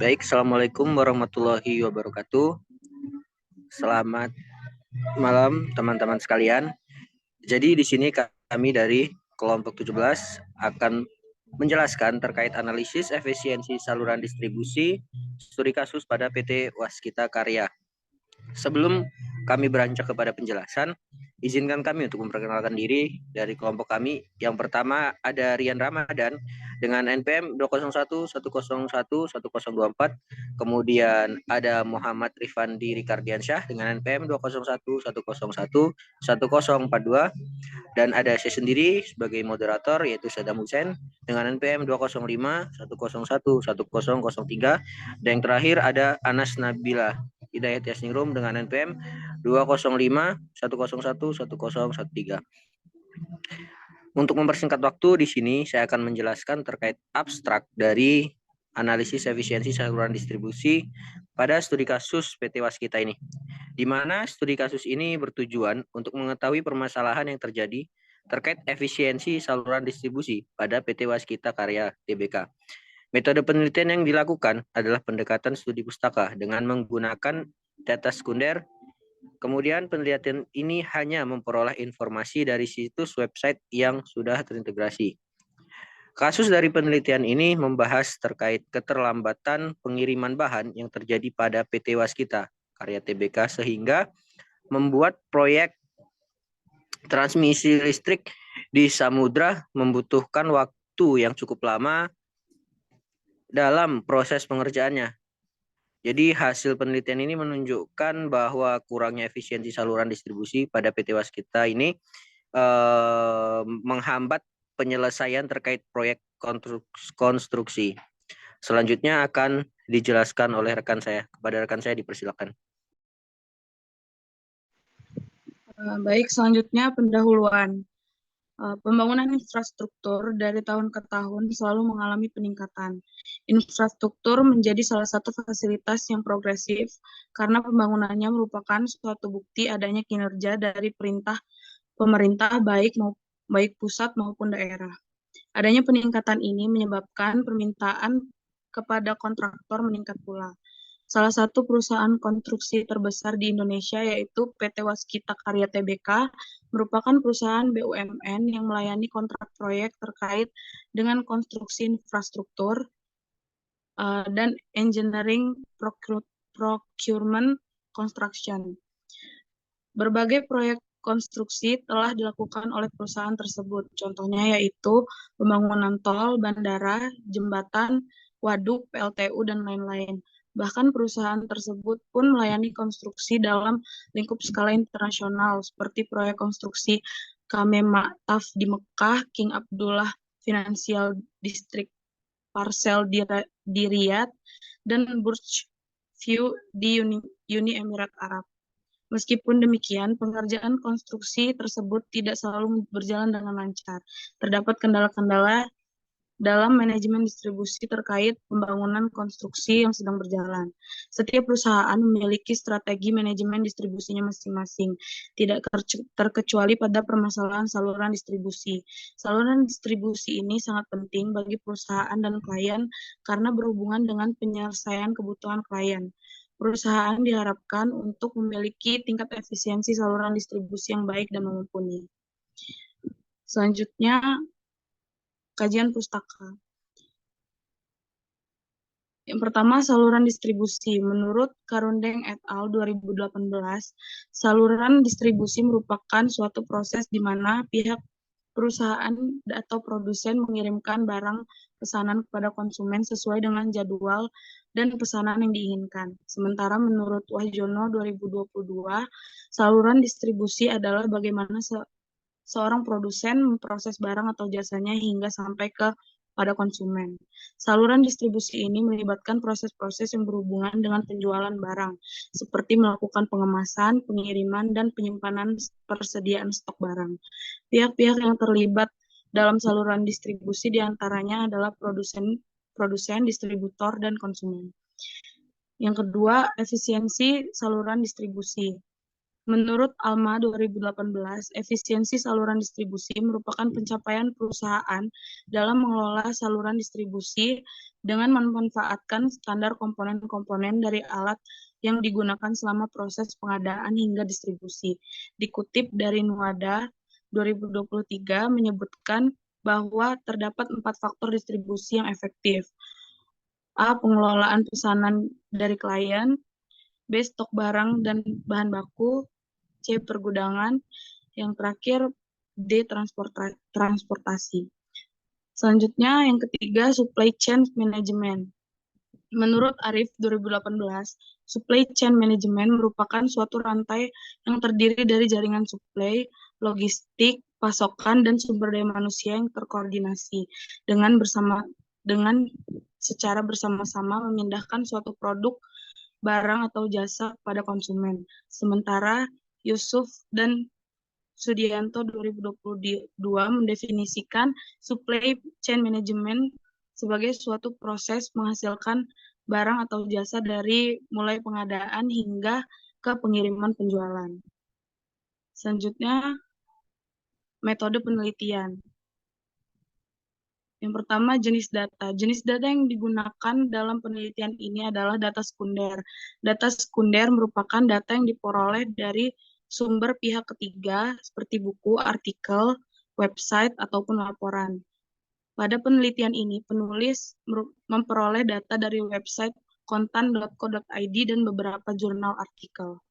Baik, Assalamualaikum warahmatullahi wabarakatuh. Selamat malam teman-teman sekalian. Jadi di sini kami dari kelompok 17 akan menjelaskan terkait analisis efisiensi saluran distribusi studi kasus pada PT Waskita Karya. Sebelum kami beranjak kepada penjelasan, izinkan kami untuk memperkenalkan diri dari kelompok kami. Yang pertama ada Rian Ramadan dengan NPM 201-101-1024. Kemudian ada Muhammad Rifandi Rikardiansyah dengan NPM 201-101-1042. Dan ada saya sendiri sebagai moderator yaitu Saddam Hussein dengan NPM 205-101-1003. Dan yang terakhir ada Anas Nabila Hidayat Yasningrum dengan NPM 205-101-1013. Untuk mempersingkat waktu di sini saya akan menjelaskan terkait abstrak dari analisis efisiensi saluran distribusi pada studi kasus PT Waskita ini, di mana studi kasus ini bertujuan untuk mengetahui permasalahan yang terjadi terkait efisiensi saluran distribusi pada PT Waskita Karya Tbk. Metode penelitian yang dilakukan adalah pendekatan studi pustaka dengan menggunakan data sekunder. Kemudian penelitian ini hanya memperoleh informasi dari situs website yang sudah terintegrasi. Kasus dari penelitian ini membahas terkait keterlambatan pengiriman bahan yang terjadi pada PT Waskita Karya Tbk sehingga membuat proyek transmisi listrik di samudra membutuhkan waktu yang cukup lama dalam proses pengerjaannya. Jadi hasil penelitian ini menunjukkan bahwa kurangnya efisiensi saluran distribusi pada PT Waskita ini menghambat penyelesaian terkait proyek konstruksi. Selanjutnya akan dijelaskan oleh rekan saya. Kepada rekan saya dipersilakan. Baik, selanjutnya pendahuluan. Pembangunan infrastruktur dari tahun ke tahun selalu mengalami peningkatan. Infrastruktur menjadi salah satu fasilitas yang progresif karena pembangunannya merupakan suatu bukti adanya kinerja dari pemerintah baik pusat maupun daerah. Adanya peningkatan ini menyebabkan permintaan kepada kontraktor meningkat pula. Salah satu perusahaan konstruksi terbesar di Indonesia yaitu PT Waskita Karya Tbk merupakan perusahaan BUMN yang melayani kontrak proyek terkait dengan konstruksi infrastruktur dan engineering procurement construction. Berbagai proyek konstruksi telah dilakukan oleh perusahaan tersebut. Contohnya yaitu pembangunan tol, bandara, jembatan, waduk, PLTU, dan lain-lain. Bahkan perusahaan tersebut pun melayani konstruksi dalam lingkup skala internasional seperti proyek konstruksi Kamemataf di Mekah, King Abdullah Financial District Parcel di Riyadh, dan Burj View di Uni Emirat Arab. Meskipun demikian, pengerjaan konstruksi tersebut tidak selalu berjalan dengan lancar. Terdapat kendala-kendala dalam manajemen distribusi terkait pembangunan konstruksi yang sedang berjalan. Setiap perusahaan memiliki strategi manajemen distribusinya masing-masing, tidak terkecuali pada permasalahan saluran distribusi. Saluran distribusi ini sangat penting bagi perusahaan dan klien karena berhubungan dengan penyelesaian kebutuhan klien. Perusahaan diharapkan untuk memiliki tingkat efisiensi saluran distribusi yang baik dan mumpuni. Selanjutnya, kajian pustaka. Yang pertama, saluran distribusi. Menurut Karundeng et al. 2018, saluran distribusi merupakan suatu proses di mana pihak perusahaan atau produsen mengirimkan barang pesanan kepada konsumen sesuai dengan jadwal dan pesanan yang diinginkan. Sementara menurut Wahjono 2022, saluran distribusi adalah bagaimana seorang produsen memproses barang atau jasanya hingga sampai pada konsumen. Saluran distribusi ini melibatkan proses-proses yang berhubungan dengan penjualan barang, seperti melakukan pengemasan, pengiriman, dan penyimpanan persediaan stok barang. Pihak-pihak yang terlibat dalam saluran distribusi diantaranya adalah produsen, distributor, dan konsumen. Yang kedua, efisiensi saluran distribusi. Menurut ALMA 2018, efisiensi saluran distribusi merupakan pencapaian perusahaan dalam mengelola saluran distribusi dengan memanfaatkan standar komponen-komponen dari alat yang digunakan selama proses pengadaan hingga distribusi. Dikutip dari Nuada 2023 menyebutkan bahwa terdapat 4 faktor distribusi yang efektif. A. Pengelolaan pesanan dari klien. B. Stok barang dan bahan baku. C. Pergudangan. Yang terakhir, D. Transportasi. Selanjutnya, yang ketiga, supply chain management. Menurut Arif 2018, supply chain management merupakan suatu rantai yang terdiri dari jaringan suplai, logistik, pasokan, dan sumber daya manusia yang terkoordinasi dengan secara bersama-sama memindahkan suatu produk, barang, atau jasa pada konsumen. Sementara Yusuf dan Sudianto 2022 mendefinisikan supply chain management sebagai suatu proses menghasilkan barang atau jasa dari mulai pengadaan hingga ke pengiriman penjualan. Selanjutnya, metode penelitian. Yang pertama, jenis data. Jenis data yang digunakan dalam penelitian ini adalah data sekunder. Data sekunder merupakan data yang diperoleh dari sumber pihak ketiga seperti buku, artikel, website, ataupun laporan. Pada penelitian ini, penulis memperoleh data dari website kontan.co.id dan beberapa jurnal artikel.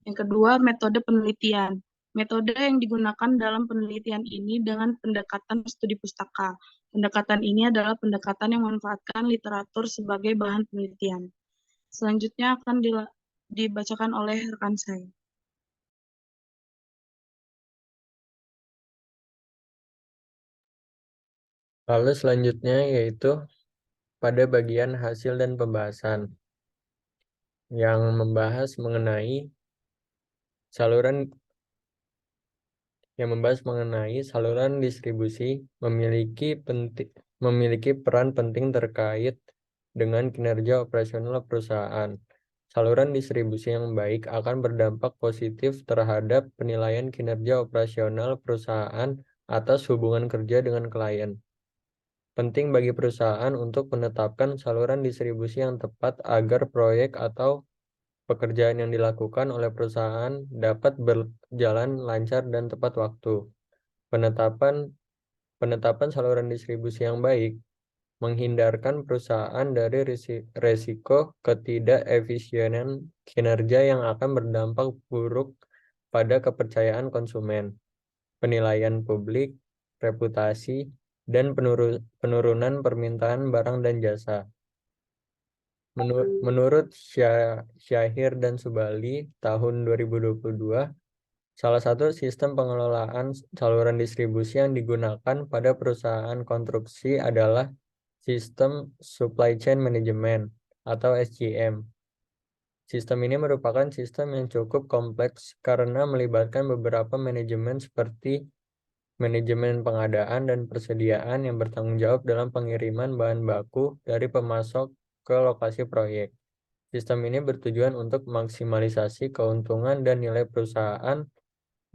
Yang kedua, metode penelitian. Metode yang digunakan dalam penelitian ini dengan pendekatan studi pustaka. Pendekatan ini adalah pendekatan yang memanfaatkan literatur sebagai bahan penelitian. Selanjutnya akan dibacakan oleh rekan saya. Lalu selanjutnya yaitu pada bagian hasil dan pembahasan yang membahas mengenai saluran distribusi memiliki peran penting terkait dengan kinerja operasional perusahaan. Saluran distribusi yang baik akan berdampak positif terhadap penilaian kinerja operasional perusahaan atas hubungan kerja dengan klien. Penting bagi perusahaan untuk menetapkan saluran distribusi yang tepat agar proyek atau pekerjaan yang dilakukan oleh perusahaan dapat berjalan lancar dan tepat waktu. Penetapan saluran distribusi yang baik menghindarkan perusahaan dari risiko ketidakefisienan kinerja yang akan berdampak buruk pada kepercayaan konsumen, penilaian publik, reputasi, dan penurunan permintaan barang dan jasa. Menurut Syahir dan Subali tahun 2022, salah satu sistem pengelolaan saluran distribusi yang digunakan pada perusahaan konstruksi adalah sistem Supply Chain Management atau SCM. Sistem ini merupakan sistem yang cukup kompleks karena melibatkan beberapa manajemen seperti manajemen pengadaan dan persediaan yang bertanggung jawab dalam pengiriman bahan baku dari pemasok ke lokasi proyek. Sistem ini bertujuan untuk maksimalisasi keuntungan dan nilai perusahaan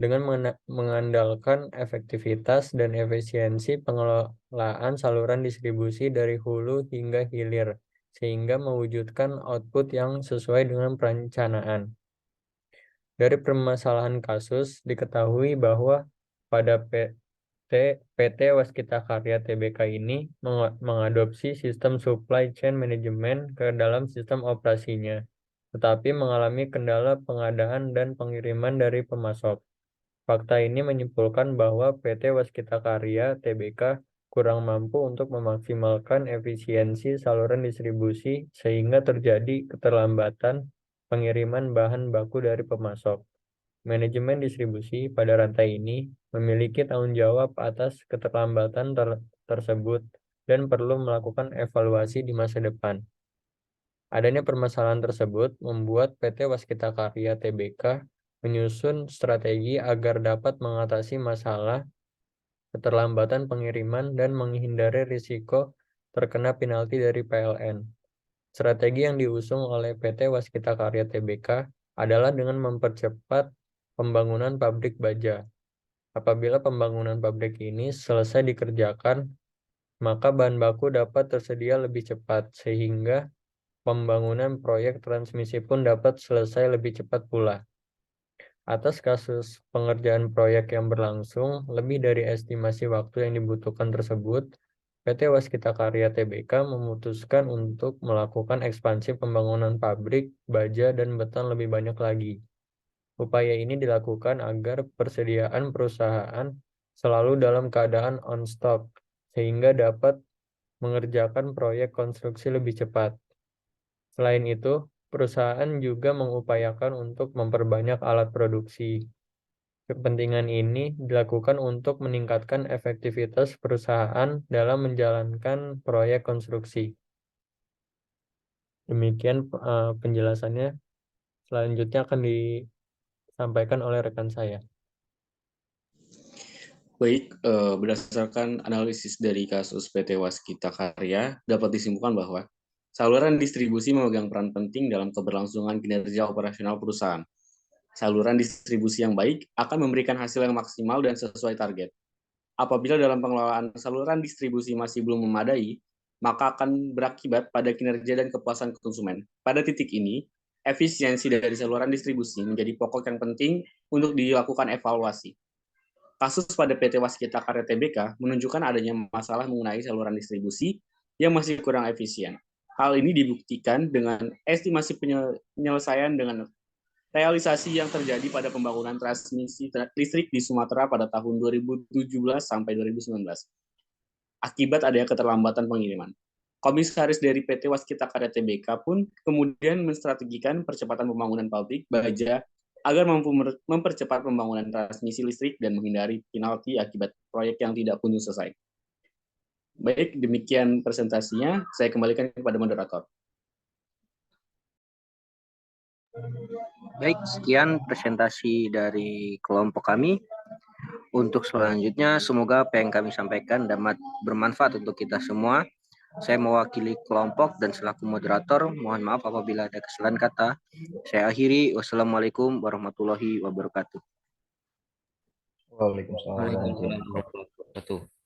dengan mengandalkan efektivitas dan efisiensi pengelolaan saluran distribusi dari hulu hingga hilir, sehingga mewujudkan output yang sesuai dengan perencanaan. Dari permasalahan kasus, diketahui bahwa pada PT Waskita Karya Tbk ini mengadopsi sistem supply chain management ke dalam sistem operasinya, tetapi mengalami kendala pengadaan dan pengiriman dari pemasok. Fakta ini menyimpulkan bahwa PT Waskita Karya Tbk kurang mampu untuk memaksimalkan efisiensi saluran distribusi sehingga terjadi keterlambatan pengiriman bahan baku dari pemasok. Manajemen distribusi pada rantai ini memiliki tanggung jawab atas keterlambatan tersebut dan perlu melakukan evaluasi di masa depan. Adanya permasalahan tersebut membuat PT Waskita Karya Tbk menyusun strategi agar dapat mengatasi masalah keterlambatan pengiriman dan menghindari risiko terkena penalti dari PLN. Strategi yang diusung oleh PT Waskita Karya Tbk adalah dengan mempercepat pembangunan pabrik baja. Apabila pembangunan pabrik ini selesai dikerjakan, maka bahan baku dapat tersedia lebih cepat, sehingga pembangunan proyek transmisi pun dapat selesai lebih cepat pula. Atas kasus pengerjaan proyek yang berlangsung lebih dari estimasi waktu yang dibutuhkan tersebut, PT Waskita Karya Tbk memutuskan untuk melakukan ekspansi pembangunan pabrik, baja, dan beton lebih banyak lagi. Upaya ini dilakukan agar persediaan perusahaan selalu dalam keadaan on stock, sehingga dapat mengerjakan proyek konstruksi lebih cepat. Selain itu, perusahaan juga mengupayakan untuk memperbanyak alat produksi. Kepentingan ini dilakukan untuk meningkatkan efektivitas perusahaan dalam menjalankan proyek konstruksi. Demikian penjelasannya. Selanjutnya akan disampaikan oleh rekan saya. Baik, berdasarkan analisis dari kasus PT Waskita Karya, dapat disimpulkan bahwa saluran distribusi memegang peran penting dalam keberlangsungan kinerja operasional perusahaan. Saluran distribusi yang baik akan memberikan hasil yang maksimal dan sesuai target. Apabila dalam pengelolaan saluran distribusi masih belum memadai, maka akan berakibat pada kinerja dan kepuasan konsumen. Pada titik ini, efisiensi dari saluran distribusi menjadi pokok yang penting untuk dilakukan evaluasi. Kasus pada PT Waskita Karya Tbk menunjukkan adanya masalah mengenai saluran distribusi yang masih kurang efisien. Hal ini dibuktikan dengan estimasi penyelesaian dengan realisasi yang terjadi pada pembangunan transmisi listrik di Sumatera pada tahun 2017 sampai 2019. Akibat adanya keterlambatan pengiriman. Komisaris dari PT Waskita Karya Tbk pun kemudian menstrategikan percepatan pembangunan pabrik baja agar mampu mempercepat pembangunan transmisi listrik dan menghindari penalti akibat proyek yang tidak kunjung selesai. Baik, demikian presentasinya. Saya kembalikan kepada moderator. Baik, sekian presentasi dari kelompok kami. Untuk selanjutnya, semoga apa yang kami sampaikan dapat bermanfaat untuk kita semua. Saya mewakili kelompok dan selaku moderator, mohon maaf apabila ada kesalahan kata. Saya akhiri. Wassalamualaikum warahmatullahi wabarakatuh. Waalaikumsalam warahmatullahi wabarakatuh.